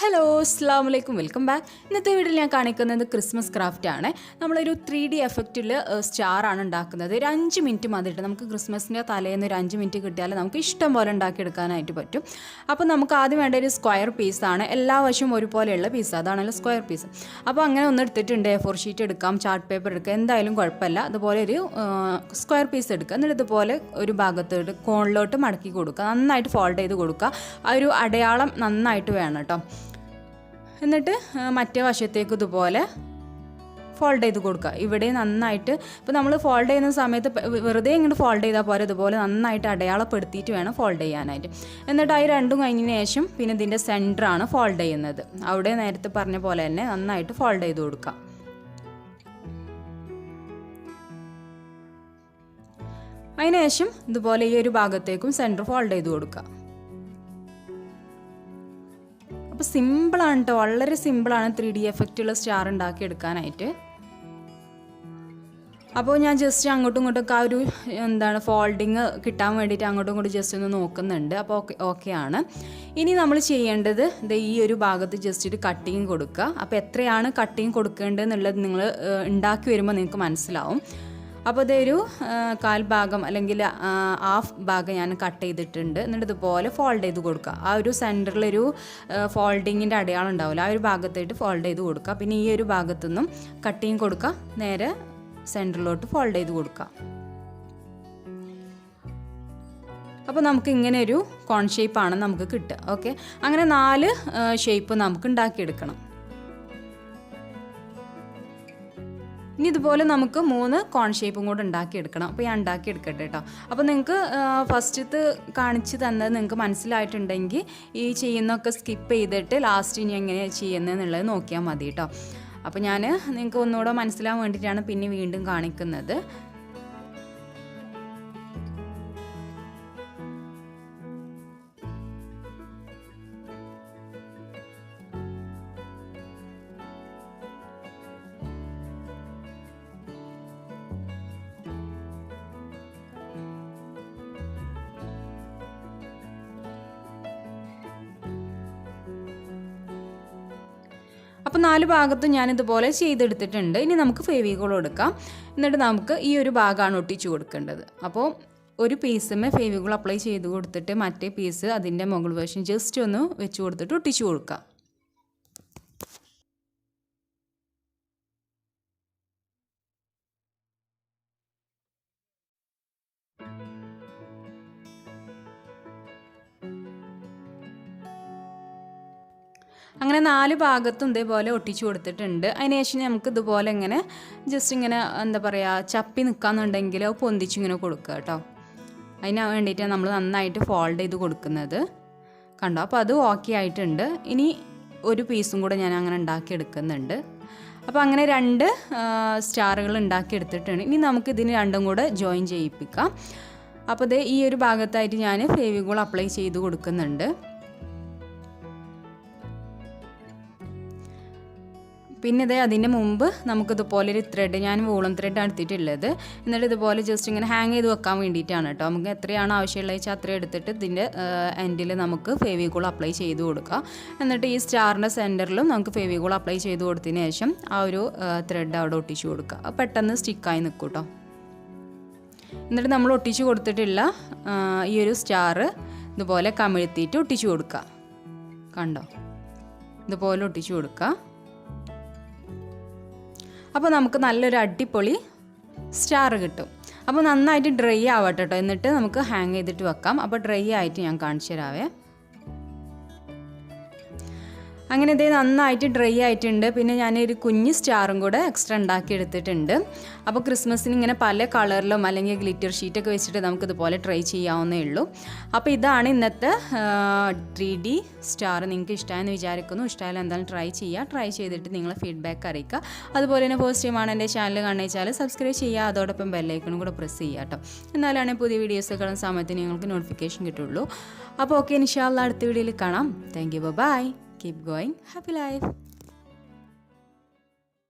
Hello അസ്സലാമു അലൈക്കും welcome back. ഇന്നത്തെ വീഡിയോയിൽ ഞാൻ കാണിക്കുന്നത് ക്രിസ്മസ് ക്രാഫ്റ്റ് ആണ്. നമ്മളൊരു 3D എഫക്റ്റിൽ സ്റ്റാറാണ് ഉണ്ടാക്കുന്നത്. ഒരു 5 മിനിറ്റ് മതിയിട്ട് നമുക്ക് ക്രിസ്മസിൻ്റെ തലേന്ന് ഒരു 5 മിനിറ്റ് കിട്ടിയാൽ നമുക്ക് ഇഷ്ടം പോലെ ഉണ്ടാക്കിയെടുക്കാനായിട്ട് പറ്റും. അപ്പോൾ നമുക്ക് ആദ്യം വേണ്ട ഒരു സ്ക്വയർ പീസാണ്. എല്ലാ വശവും ഒരുപോലെയുള്ള പീസ്, അതാണല്ലോ സ്ക്വയർ പീസ്. അപ്പോൾ അങ്ങനെ ഒന്ന് എടുത്തിട്ടുണ്ട്. A4 ഷീറ്റ് എടുക്കാം, ചാർട്ട് പേപ്പർ എടുക്കാം, എന്തായാലും കുഴപ്പമില്ല. അതുപോലെ ഒരു സ്ക്വയർ പീസ് എടുക്കുക. എന്നിട്ട് ഇതുപോലെ ഒരു ഭാഗത്തോട്ട് കോണിലോട്ട് മടക്കി കൊടുക്കുക, നന്നായിട്ട് ഫോൾഡ് ചെയ്ത് കൊടുക്കുക. ആ ഒരു അടയാളം നന്നായിട്ട് വേണം കേട്ടോ. എന്നിട്ട് മറ്റേ വശത്തേക്ക് ഇതുപോലെ ഫോൾഡ് ചെയ്ത് കൊടുക്കുക. ഇവിടെ നന്നായിട്ട് ഇപ്പോൾ നമ്മൾ ഫോൾഡ് ചെയ്യുന്ന സമയത്ത് വെറുതെ ഇങ്ങോട്ട് ഫോൾഡ് ചെയ്താൽ പോലെ ഇതുപോലെ നന്നായിട്ട് അടയാളപ്പെടുത്തിയിട്ട് വേണം ഫോൾഡ് ചെയ്യാനായിട്ട്. എന്നിട്ട് അത് രണ്ടും കഴിഞ്ഞതിന് ശേഷം പിന്നെ ഇതിൻ്റെ സെൻറ്ററാണ് ഫോൾഡ് ചെയ്യുന്നത്. അവിടെ നേരത്തെ പറഞ്ഞ പോലെ തന്നെ നന്നായിട്ട് ഫോൾഡ് ചെയ്ത് കൊടുക്കുക. അതിനുശേഷം ഇതുപോലെ ഈ ഒരു ഭാഗത്തേക്കും സെൻറ്റർ ഫോൾഡ് ചെയ്ത് കൊടുക്കുക. അപ്പോൾ സിമ്പിളാണ് കേട്ടോ, വളരെ സിമ്പിളാണ് 3D എഫക്റ്റുള്ള സ്റ്റാർ ഉണ്ടാക്കിയെടുക്കാനായിട്ട്. അപ്പോൾ ഞാൻ ജസ്റ്റ് അങ്ങോട്ടും ഇങ്ങോട്ടൊക്കെ ആ ഒരു ഫോൾഡിങ് കിട്ടാൻ വേണ്ടിയിട്ട് അങ്ങോട്ടും ഇങ്ങോട്ടും ജസ്റ്റ് ഒന്ന് നോക്കുന്നുണ്ട്. അപ്പോൾ ഓക്കെയാണ്. ഇനി നമ്മൾ ചെയ്യേണ്ടത് ഈ ഒരു ഭാഗത്ത് ജസ്റ്റ് ഒരു കട്ടിങ് കൊടുക്കുക. അപ്പോൾ എത്രയാണ് കട്ടിങ് കൊടുക്കേണ്ടതെന്നുള്ളത് നിങ്ങൾ ഉണ്ടാക്കി വരുമ്പോൾ നിങ്ങൾക്ക് മനസ്സിലാവും. അപ്പോൾ ഇതൊരു 1/4 ഭാഗം അല്ലെങ്കിൽ ഹാഫ് ഭാഗം ഞാൻ കട്ട് ചെയ്തിട്ടുണ്ട്. എന്നിട്ട് ഇതുപോലെ ഫോൾഡ് ചെയ്ത് കൊടുക്കുക. ആ ഒരു സെൻറ്ററിലൊരു ഫോൾഡിങ്ങിൻ്റെ അടയാളം ഉണ്ടാവില്ല, ആ ഒരു ഭാഗത്തായിട്ട് ഫോൾഡ് ചെയ്ത് കൊടുക്കുക. പിന്നെ ഈ ഒരു ഭാഗത്തുനിന്നും കട്ടിങ് കൊടുക്കുക, നേരെ സെൻറ്ററിലോട്ട് ഫോൾഡ് ചെയ്ത് കൊടുക്കുക. അപ്പോൾ നമുക്ക് ഇങ്ങനെ ഒരു കോൺ ഷേപ്പാണ് നമുക്ക് കിട്ടുക. ഓക്കെ, അങ്ങനെ 4 ഷേപ്പ് നമുക്ക് ഉണ്ടാക്കിയെടുക്കണം. ഇനി ഇതുപോലെ നമുക്ക് 3 കോൺ ഷേപ്പും കൂടെ ഉണ്ടാക്കിയെടുക്കണം. അപ്പോൾ ഞാൻ ഉണ്ടാക്കിയെടുക്കട്ടെ കേട്ടോ. അപ്പോൾ നിങ്ങൾക്ക് ഫസ്റ്റത്തെ കാണിച്ച് തന്നത് നിങ്ങൾക്ക് മനസ്സിലായിട്ടുണ്ടെങ്കിൽ ഈ ചെയ്യുന്നതൊക്കെ സ്കിപ്പ് ചെയ്തിട്ട് ലാസ്റ്റ് ഇനി എങ്ങനെയാണ് ചെയ്യുന്നതെന്നുള്ളത് നോക്കിയാൽ മതി കേട്ടോ. അപ്പോൾ ഞാൻ നിങ്ങൾക്ക് ഒന്നുകൂടെ മനസ്സിലാവാൻ വേണ്ടിയിട്ടാണ് പിന്നെ വീണ്ടും കാണിക്കുന്നത്. അപ്പോൾ 4 ഭാഗത്തും ഞാനിതുപോലെ ചെയ്തെടുത്തിട്ടുണ്ട്. ഇനി നമുക്ക് ഫെവിക്കോൾ കൊടുക്കാം. എന്നിട്ട് നമുക്ക് ഈ ഒരു ഭാഗമാണ് ഒട്ടിച്ചു കൊടുക്കേണ്ടത്. അപ്പോൾ ഒരു പീസുമേ ഫെവിക്കോൾ അപ്ലൈ ചെയ്ത് കൊടുത്തിട്ട് മറ്റേ പീസ് അതിൻ്റെ മുകൾ വശം ജസ്റ്റ് ഒന്ന് വെച്ച് കൊടുത്തിട്ട് ഒട്ടിച്ചു കൊടുക്കാം. അങ്ങനെ 4 ഭാഗത്തും ഇതേപോലെ ഒട്ടിച്ചു കൊടുത്തിട്ടുണ്ട്. അതിനുശേഷം നമുക്ക് ഇതുപോലെ ഇങ്ങനെ ജസ്റ്റ് ഇങ്ങനെ ചപ്പി നിൽക്കാന്നുണ്ടെങ്കിൽ അത് പൊന്തിച്ചിങ്ങനെ കൊടുക്കുക കേട്ടോ. അതിന് വേണ്ടിയിട്ടാണ് നമ്മൾ നന്നായിട്ട് ഫോൾഡ് ചെയ്ത് കൊടുക്കുന്നത്. കണ്ടോ, അപ്പോൾ അത് ഓക്കെ ആയിട്ടുണ്ട്. ഇനി ഒരു പീസും കൂടെ ഞാൻ അങ്ങനെ ഉണ്ടാക്കിയെടുക്കുന്നുണ്ട്. അപ്പോൾ അങ്ങനെ 2 സ്റ്റാറുകൾ ഉണ്ടാക്കിയെടുത്തിട്ടുണ്ട്. ഇനി നമുക്ക് ഇതിന് രണ്ടും കൂടെ ജോയിൻ ചെയ്യിപ്പിക്കാം. അപ്പോൾ ഇത് ഈ ഒരു ഭാഗത്തായിട്ട് ഞാൻ ഫെവിക്കോൾ അപ്ലൈ ചെയ്ത് കൊടുക്കുന്നുണ്ട്. പിന്നെ അതിൻ്റെ മുമ്പ് നമുക്കിതുപോലെ ഒരു ത്രെഡ്, ഞാൻ വൂളൻ ത്രെഡാണ് എടുത്തിട്ടുള്ളത്. എന്നിട്ട് ഇതുപോലെ ജസ്റ്റ് ഇങ്ങനെ ഹാങ് ചെയ്ത് വെക്കാൻ വേണ്ടിയിട്ടാണ് കേട്ടോ. നമുക്ക് എത്രയാണ് ആവശ്യമുള്ളത് വെച്ചാൽ അത്രയും എടുത്തിട്ട് ഇതിൻ്റെ എൻഡിൽ നമുക്ക് ഫെവിക്കോൾ അപ്ലൈ ചെയ്ത് കൊടുക്കുക. എന്നിട്ട് ഈ സ്റ്റാറിൻ്റെ സെൻറ്ററിലും നമുക്ക് ഫെവിക്കോൾ അപ്ലൈ ചെയ്ത് കൊടുത്തതിന് ശേഷം ആ ഒരു ത്രെഡ് അവിടെ ഒട്ടിച്ചു കൊടുക്കുക. അപ്പോൾ പെട്ടെന്ന് സ്റ്റിക്കായി നിൽക്കും കേട്ടോ. എന്നിട്ട് നമ്മൾ ഒട്ടിച്ചു കൊടുത്തിട്ടുള്ള ഈ ഒരു സ്റ്റാർ ഇതുപോലെ കമിഴ്ത്തിയിട്ട് ഒട്ടിച്ചു കൊടുക്കുക. കണ്ടോ, ഇതുപോലെ ഒട്ടിച്ചു കൊടുക്കുക. അപ്പോൾ നമുക്ക് നല്ലൊരു അടിപൊളി സ്റ്റാർ കിട്ടും. അപ്പോൾ നന്നായിട്ട് ഡ്രൈ ആവട്ടെ കേട്ടോ. എന്നിട്ട് നമുക്ക് ഹാങ് ചെയ്തിട്ട് വെക്കാം. അപ്പോൾ ഡ്രൈ ആയിട്ട് ഞാൻ കാണിച്ചു തരാവേ. അങ്ങനെ നന്നായിട്ട് ഡ്രൈ ആയിട്ടുണ്ട്. പിന്നെ ഞാനൊരു കുഞ്ഞ് സ്റ്റാറും കൂടെ എക്സ്ട്രാ ഉണ്ടാക്കി എടുത്തിട്ടുണ്ട്. അപ്പോൾ ക്രിസ്മസിന് ഇങ്ങനെ പല കളറിലും അല്ലെങ്കിൽ ഗ്ലിറ്റർ ഷീറ്റൊക്കെ വെച്ചിട്ട് നമുക്കിതുപോലെ ട്രൈ ചെയ്യാവുന്നേ ഉള്ളൂ. അപ്പോൾ ഇതാണ് ഇന്നത്തെ 3D സ്റ്റാർ. നിങ്ങൾക്ക് ഇഷ്ടമായെന്ന് വിചാരിക്കുന്നു. ഇഷ്ടമായാലും എന്തായാലും ട്രൈ ചെയ്യുക. ട്രൈ ചെയ്തിട്ട് നിങ്ങളെ ഫീഡ്ബാക്ക് അറിയിക്കുക. അതുപോലെ തന്നെ ഫസ്റ്റ് ടൈമാണ് എൻ്റെ ചാനൽ കാണുകയെച്ചാൽ സബ്സ്ക്രൈബ് ചെയ്യുക. അതോടൊപ്പം ബെല്ലൈക്കണും കൂടെ പ്രസ് ചെയ്യുക കേട്ടോ. എന്നാലാണ് പുതിയ വീഡിയോസ് കാണുന്ന സമയത്ത് നിങ്ങൾക്ക് നോട്ടിഫിക്കേഷൻ കിട്ടുള്ളൂ. അപ്പോൾ ഓക്കെ, ഇൻഷാ അല്ലാഹ് അടുത്ത വീഡിയോയിൽ കാണാം. Thank you, bye. Keep going. Happy life.